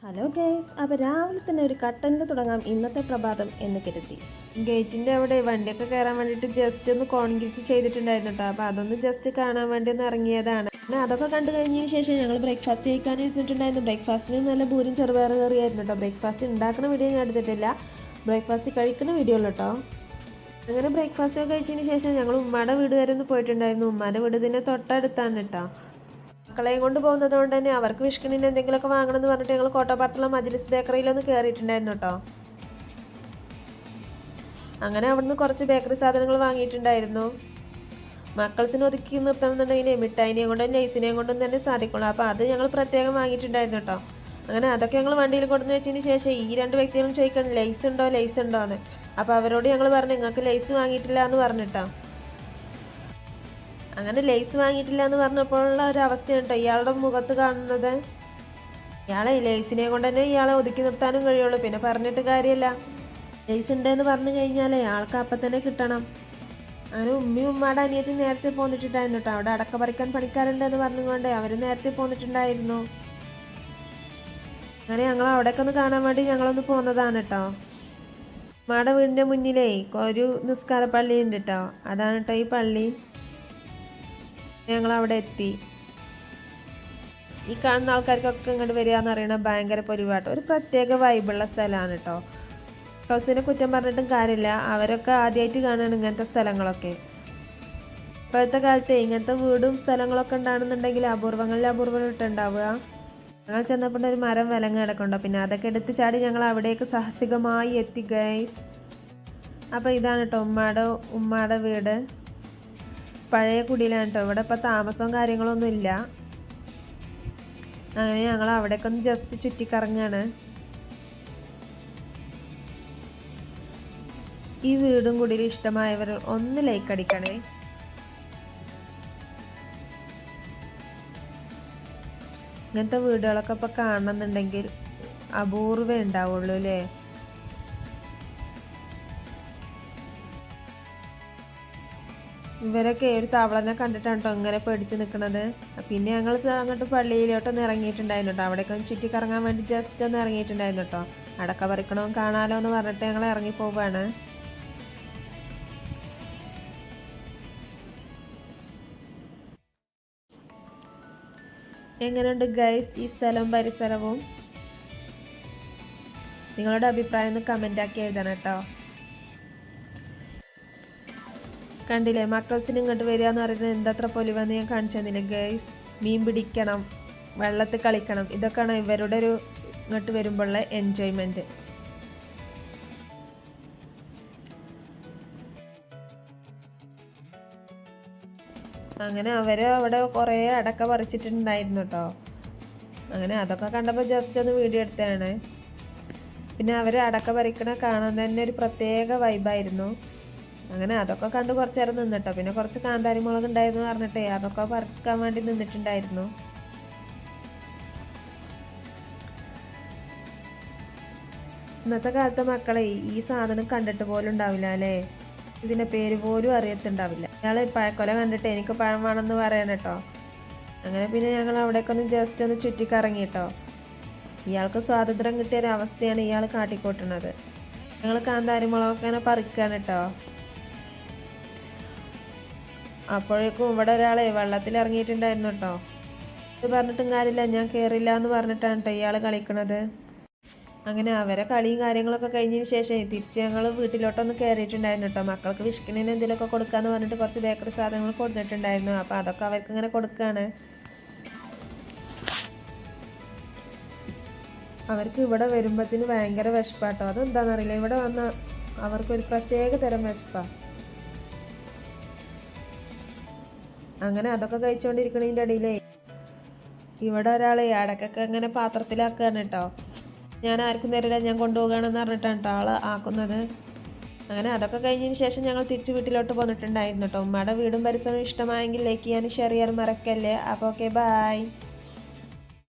Hello guys, അപ്പോൾ രാവിലെ തന്നെ ഒരു കട്ടനിൽ തുടങ്ങാം ഇന്നത്തെ പ്രഭാതം എന്ന് കരുതി. ഗേറ്റിൻ്റെ അവിടെ വണ്ടിയൊക്കെ കയറാൻ വേണ്ടിയിട്ട് ജസ്റ്റ് ഒന്ന് കോൺക്രീറ്റ് ചെയ്തിട്ടുണ്ടായിരുന്നു കേട്ടോ. അപ്പോൾ അതൊന്ന് ജസ്റ്റ് കാണാൻ വേണ്ടി ഒന്ന് ഇറങ്ങിയതാണ്. പിന്നെ അതൊക്കെ കണ്ടു കഴിഞ്ഞതിന് ശേഷം ഞങ്ങൾ ബ്രേക്ക്ഫാസ്റ്റ് കഴിക്കാൻ ഇരുന്നിട്ടുണ്ടായിരുന്നു. ബ്രേക്ക്ഫാസ്റ്റിന് നല്ല ഭൂരും ചെറുപയർ കറിയായിരുന്നു കേട്ടോ. ബ്രേക്ക്ഫാസ്റ്റ് ഉണ്ടാക്കുന്ന വീഡിയോ ഞാൻ എടുത്തിട്ടില്ല, ബ്രേക്ക്ഫാസ്റ്റ് കഴിക്കുന്ന വീഡിയോ ഉള്ളൂ കേട്ടോ. അങ്ങനെ ബ്രേക്ക്ഫാസ്റ്റ് ഒക്കെ കഴിച്ചതിന് ശേഷം ഞങ്ങൾ ഉമ്മയുടെ വീട് വരെ ഒന്ന് പോയിട്ടുണ്ടായിരുന്നു. ഉമ്മാൻ്റെ വീട് ഇതിൻ്റെ തൊട്ടടുത്താണ് കേട്ടോ. മക്കളെയും കൊണ്ട് പോകുന്നത് കൊണ്ട് തന്നെ അവർക്ക് വിഷ്കണിന് എന്തെങ്കിലുമൊക്കെ വാങ്ങണം എന്ന് പറഞ്ഞിട്ട് ഞങ്ങൾ കോട്ടപ്പാട്ടുള്ള മജ്ലിസ് ബേക്കറിയിലൊന്ന് കയറിയിട്ടുണ്ടായിരുന്നു കേട്ടോ. അങ്ങനെ അവിടുന്ന് കുറച്ച് ബേക്കറി സാധനങ്ങൾ വാങ്ങിയിട്ടുണ്ടായിരുന്നു. മക്കൾസിന് ഒതുക്കി നിർത്തണമെന്നുണ്ടെങ്കിൽ മിഠായിനെയും കൊണ്ടും ലേസിനെയും കൊണ്ടും തന്നെ സാധിക്കുള്ളൂ. അപ്പോൾ അത് ഞങ്ങൾ പ്രത്യേകം വാങ്ങിയിട്ടുണ്ടായിരുന്നു കേട്ടോ. അങ്ങനെ അതൊക്കെ ഞങ്ങൾ വണ്ടിയിൽ കൊണ്ടുവന്ന് വെച്ചതിന് ശേഷം ഈ രണ്ട് വ്യക്തികളും ചോദിക്കണം ലേസ് ഉണ്ടോ എന്ന്. അപ്പോൾ അവരോട് ഞങ്ങൾ പറഞ്ഞു നിങ്ങൾക്ക് ലേസ് വാങ്ങിയിട്ടില്ല എന്ന് പറഞ്ഞിട്ടോ. അങ്ങനെ ലേസ് വാങ്ങിയിട്ടില്ല എന്ന് പറഞ്ഞപ്പോഴുള്ള ഒരു അവസ്ഥയാണ് കേട്ടോ ഇയാളുടെ മുഖത്ത് കാണുന്നത്. ഇയാളെ ലേസിനെ കൊണ്ട് തന്നെ ഇയാളെ ഒതുക്കി നിർത്താനും കഴിയുള്ളൂ, പിന്നെ പറഞ്ഞിട്ട് കാര്യമില്ല. ലേസ് ഉണ്ടെന്ന് പറഞ്ഞു കഴിഞ്ഞാലേ ആൾക്ക് അപ്പം തന്നെ കിട്ടണം. അങ്ങനെ ഉമ്മയും ഉമ്മയുടെ അനിയത്തി നേരത്തെ പോന്നിട്ടുണ്ടായിരുന്നു കേട്ടോ. അവിടെ അടക്ക പറിക്കാൻ പണിക്കാരുണ്ടെന്ന് പറഞ്ഞുകൊണ്ട് അവർ നേരത്തെ പോന്നിട്ടുണ്ടായിരുന്നു. അങ്ങനെ ഞങ്ങൾ അവിടേക്ക് ഒന്ന് കാണാൻ വേണ്ടി ഞങ്ങളൊന്ന് പോകുന്നതാണ് കേട്ടോ. ഉമ്മയുടെ വീടിൻ്റെ മുന്നിലേ ഒരു നിസ്കാര പള്ളി ഉണ്ട് കേട്ടോ. അതാണ് കേട്ടോ ഈ പള്ളി. ഞങ്ങൾ അവിടെ എത്തി. ഈ കാണുന്ന ആൾക്കാർക്കൊക്കെ ഇങ്ങോട്ട് വരിക എന്ന് പറയുന്നത് ഭയങ്കര പൊലിവാട്ടോ, ഒരു പ്രത്യേക വൈബുള്ള സ്ഥലമാണ് കേട്ടോ. ഹൗസിനെ കുറ്റം പറഞ്ഞിട്ടും കാര്യമില്ല, അവരൊക്കെ ആദ്യമായിട്ട് കാണുകയാണ് ഇങ്ങനത്തെ സ്ഥലങ്ങളൊക്കെ. ഇപ്പോഴത്തെ കാലത്ത് ഇങ്ങനത്തെ വീടും സ്ഥലങ്ങളൊക്കെ ഉണ്ടാകുന്നുണ്ടെങ്കിൽ അപൂർവങ്ങളിൽ ഇട്ടുണ്ടാവുക. ഞങ്ങൾ ചെന്നപ്പോൾ ഒരു മരം വിലങ്ങ് കിടക്കുന്നുണ്ടോ, പിന്നെ അതൊക്കെ എടുത്ത് ചാടി ഞങ്ങൾ അവിടേക്ക് സാഹസികമായി എത്തി ഗൈസ്. അപ്പോൾ ഇതാണ് കേട്ടോ ഉമ്മയുടെ വീട്. പഴയ കുടിയിലാണ് കേട്ടോ. ഇവിടെ ഇപ്പോൾ താമസവും കാര്യങ്ങളൊന്നും ഇല്ല. അങ്ങനെ ഞങ്ങൾ അവിടേക്ക് ഒന്ന് ജസ്റ്റ് ചുറ്റിക്കറങ്ങാണ്. ഈ വീടും കുടിയിൽ ഇഷ്ടമായവർ ഒന്ന് ലൈക്ക് അടിക്കണേ. ഇങ്ങനത്തെ വീടുകളൊക്കെ ഇപ്പോൾ കാണണമെന്നുണ്ടെങ്കിൽ അപൂർവേ ഉണ്ടാവുള്ളൂ അല്ലേ. ഇവരൊക്കെ ഒരു തവളനെ കണ്ടിട്ടാണ് കേട്ടോ ഇങ്ങനെ പേടിച്ച് നിൽക്കുന്നത്. പിന്നെ ഞങ്ങൾ അങ്ങോട്ട് പള്ളിയിലോട്ടൊന്ന് ഇറങ്ങിയിട്ടുണ്ടായിരുന്നു കേട്ടോ. അവിടേക്ക് ഒന്ന് ചുറ്റിക്കറങ്ങാൻ വേണ്ടി ജസ്റ്റ് ഒന്ന് ഇറങ്ങിയിട്ടുണ്ടായിരുന്നു കേട്ടോ. അടക്ക പറിക്കണോ കാണാലോ എന്ന് പറഞ്ഞിട്ട് ഞങ്ങൾ ഇറങ്ങി പോവാണ്. എങ്ങനെയുണ്ട് ഗൈസ് ഈ സ്ഥലവും പരിസരവും? നിങ്ങളുടെ അഭിപ്രായം ഒന്ന് കമൻ്റ് ആക്കി എഴുതണം കേട്ടോ. കണ്ടില്ലേ, മക്കൾസിന് ഇങ്ങോട്ട് വരിക എന്ന് പറയുന്നത് എന്തത്ര പൊലിവെന്ന് ഞാൻ കാണിച്ചു തന്നില്ലേ ഗൈസ്. മീൻ പിടിക്കണം, വെള്ളത്തിൽ കളിക്കണം, ഇതൊക്കെയാണ് ഇവരുടെ ഒരു ഇങ്ങോട്ട് വരുമ്പോഴുള്ള എൻജോയ്മെൻറ്റ്. അങ്ങനെ അവർ അവിടെ കുറേ അടക്ക പറിച്ചിട്ടുണ്ടായിരുന്നു കേട്ടോ. അങ്ങനെ അതൊക്കെ കണ്ടപ്പോൾ ജസ്റ്റ് ഒന്ന് വീഡിയോ എടുത്തതാണ്. പിന്നെ അവർ അടക്ക പറിക്കണ കാണാൻ തന്നെ ഒരു പ്രത്യേക വൈബായിരുന്നു. അങ്ങനെ അതൊക്കെ കണ്ട് കുറച്ച് നേരം നിന്നിട്ടോ. പിന്നെ കുറച്ച് കാന്താരി മുളക് ഉണ്ടായിരുന്നു പറഞ്ഞിട്ടേ അതൊക്കെ പറിക്കാൻ വേണ്ടി നിന്നിട്ടുണ്ടായിരുന്നു. ഇന്നത്തെ കാലത്തെ മക്കളെ ഈ സാധനം കണ്ടിട്ട് പോലും ഉണ്ടാവില്ല അല്ലേ. ഇതിൻ്റെ പേര് പോലും അറിയത്തുണ്ടാവില്ല. ഇയാൾ പഴക്കൊല കണ്ടിട്ട് എനിക്ക് പഴം വേണമെന്ന് പറയാൻ കേട്ടോ. അങ്ങനെ പിന്നെ ഞങ്ങൾ അവിടേക്കൊന്ന് ജസ്റ്റ് ഒന്ന് ചുറ്റിക്കറങ്ങി കേട്ടോ. ഇയാൾക്ക് സ്വാതന്ത്ര്യം കിട്ടിയ ഒരു അവസ്ഥയാണ് ഇയാൾ കാട്ടിക്കൂട്ടുന്നത്. ഞങ്ങൾ കാന്താരി മുളകൊക്കെ ഇങ്ങനെ പറിക്കുകയാണ് കേട്ടോ. അപ്പോഴേക്കും ഇവിടെ ഒരാളെ വെള്ളത്തിൽ ഇറങ്ങിയിട്ടുണ്ടായിരുന്നു കേട്ടോ. ഇത് പറഞ്ഞിട്ടും കാര്യമില്ല, ഞാൻ കയറില്ല എന്ന് പറഞ്ഞിട്ടാണ് കേട്ടോ ഇയാൾ കളിക്കണത്. അങ്ങനെ അവരെ കളിയും കാര്യങ്ങളൊക്കെ കഴിഞ്ഞതിന് ശേഷം തിരിച്ച് ഞങ്ങൾ വീട്ടിലോട്ടൊന്ന് കയറിയിട്ടുണ്ടായിരുന്നു കേട്ടോ. മക്കൾക്ക് വിഷ്കിണിന് എന്തെങ്കിലുമൊക്കെ കൊടുക്കാമെന്ന് പറഞ്ഞിട്ട് കുറച്ച് ബേക്കറി സാധനങ്ങൾ കൊടുത്തിട്ടുണ്ടായിരുന്നു. അപ്പോൾ അതൊക്കെ അവർക്ക് ഇങ്ങനെ കൊടുക്കുകയാണ്. അവർക്ക് ഇവിടെ വരുമ്പോഴത്തേന് ഭയങ്കര വിശപ്പാട്ടോ. അതെന്താണെന്നറിയില്ല, ഇവിടെ വന്ന അവർക്കൊരു പ്രത്യേക തരം വിശപ്പാണ്. അങ്ങനെ അതൊക്കെ കഴിച്ചുകൊണ്ടിരിക്കണതിൻ്റെ ഇടയിലേ ഇവിടെ ഒരാളെ അടക്കൊക്കെ ഇങ്ങനെ പാത്രത്തിലാക്കുകയാണ് കേട്ടോ. ഞാൻ ആർക്കും തരില്ല, ഞാൻ കൊണ്ടുപോകുകയാണെന്ന് പറഞ്ഞിട്ടാണ് കേട്ടോ ആൾ ആക്കുന്നത്. അങ്ങനെ അതൊക്കെ കഴിഞ്ഞതിന് ശേഷം ഞങ്ങൾ തിരിച്ച് വീട്ടിലോട്ട് പോന്നിട്ടുണ്ടായിരുന്നു കേട്ടോ. ഉമ്മയുടെ വീടും പരിസരവും ഇഷ്ടമായെങ്കിൽ ലൈക്ക് ചെയ്യാനും ഷെയർ ചെയ്യാനും മറക്കല്ലേ. അപ്പോൾ ഓക്കെ, ബൈ.